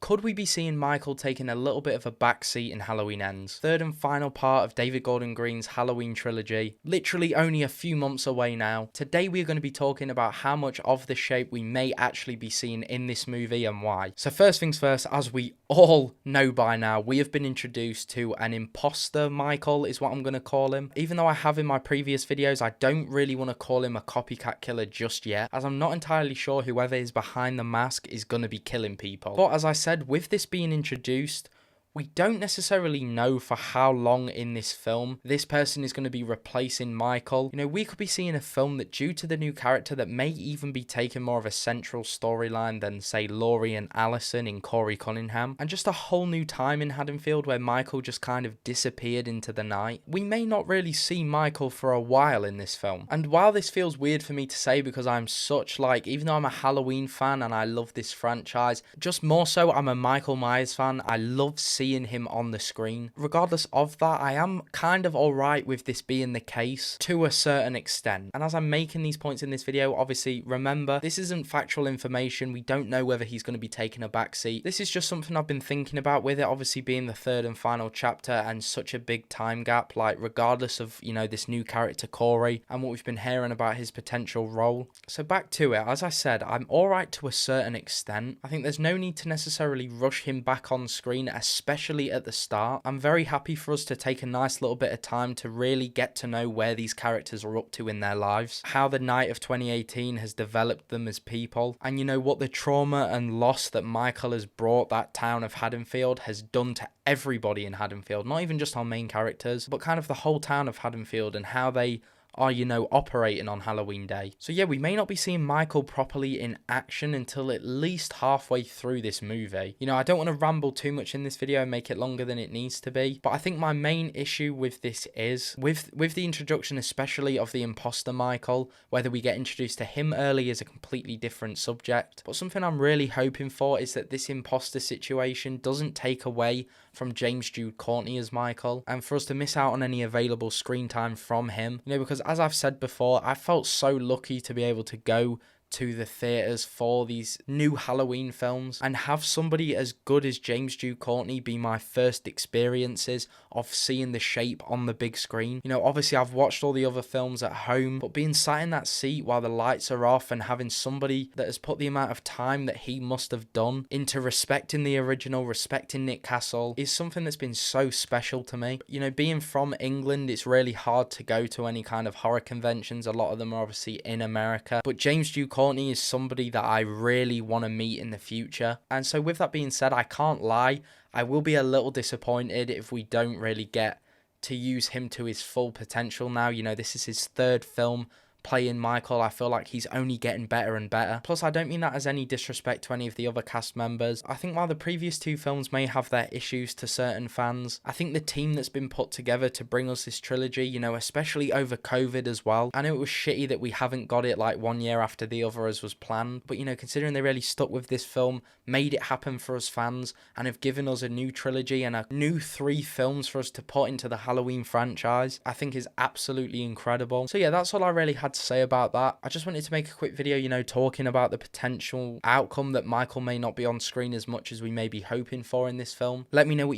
could we be seeing Michael taking a little bit of a backseat in Halloween Ends? Third and final part of David Gordon Green's Halloween trilogy, literally only a few months away now. Today we're going to be talking about how much of the shape we may actually be seeing in this movie and why. So first things first, as we all know by now, we have been introduced to an imposter Michael is what I'm going to call him. Even though I have in my previous videos, I don't really want to call him a copycat killer just yet, as I'm not entirely sure whoever is behind the mask is going to be killing people. But as I said, with this being introduced, we don't necessarily know for how long in this film this person is going to be replacing Michael. You know, we could be seeing a film that, due to the new character, that may even be taking more of a central storyline than, say, Laurie and Allison in Corey Cunningham, and just a whole new time in Haddonfield where Michael just kind of disappeared into the night. We may not really see Michael for a while in this film. And while this feels weird for me to say because I'm such, like, even though I'm a Halloween fan and I love this franchise, just more so I'm a Michael Myers fan. I love seeing him on the screen. Regardless of that, I am kind of alright with this being the case to a certain extent. And as I'm making these points in this video, obviously remember, this isn't factual information. We don't know whether he's going to be taking a backseat. This is just something I've been thinking about, with it obviously being the third and final chapter and such a big time gap, like regardless of, you know, this new character Corey and what we've been hearing about his potential role. So back to it, as I said, I'm alright to a certain extent. I think there's no need to necessarily rush him back on screen, especially at the start. I'm very happy for us to take a nice little bit of time to really get to know where these characters are up to in their lives, how the night of 2018 has developed them as people, and you know what the trauma and loss that Michael has brought that town of Haddonfield has done to everybody in Haddonfield, not even just our main characters, but kind of the whole town of Haddonfield and how they are, you know, operating on Halloween Day. So yeah, we may not be seeing Michael properly in action until at least halfway through this movie. You know, I don't want to ramble too much in this video and make it longer than it needs to be, but I think my main issue with this is, with the introduction especially of the imposter Michael, whether we get introduced to him early is a completely different subject, but something I'm really hoping for is that this imposter situation doesn't take away from James Jude Courtney as Michael, and for us to miss out on any available screen time from him. You know, because as I've said before, I felt so lucky to be able to go to the theaters for these new Halloween films and have somebody as good as James Jude Courtney be my first experiences of seeing the shape on the big screen. You know, obviously I've watched all the other films at home, but being sat in that seat while the lights are off and having somebody that has put the amount of time that he must have done into respecting the original, respecting Nick Castle, is something that's been so special to me. You know, being from England, it's really hard to go to any kind of horror conventions. A lot of them are obviously in America, but James Jude Courtney is somebody that I really want to meet in the future. And so with that being said, I can't lie, I will be a little disappointed if we don't really get to use him to his full potential now. You know, this is his third film playing Michael. I feel like he's only getting better and better. Plus, I don't mean that as any disrespect to any of the other cast members. I think while the previous two films may have their issues to certain fans, I think the team that's been put together to bring us this trilogy, you know, especially over COVID as well. I know it was shitty that we haven't got it like 1 year after the other as was planned, but you know, considering they really stuck with this film, made it happen for us fans, and have given us a new trilogy and a new 3 films for us to put into the Halloween franchise, I think is absolutely incredible. So yeah, that's all I really had to say about that. I just wanted to make a quick video, you know, talking about the potential outcome that Michael may not be on screen as much as we may be hoping for in this film. Let me know what you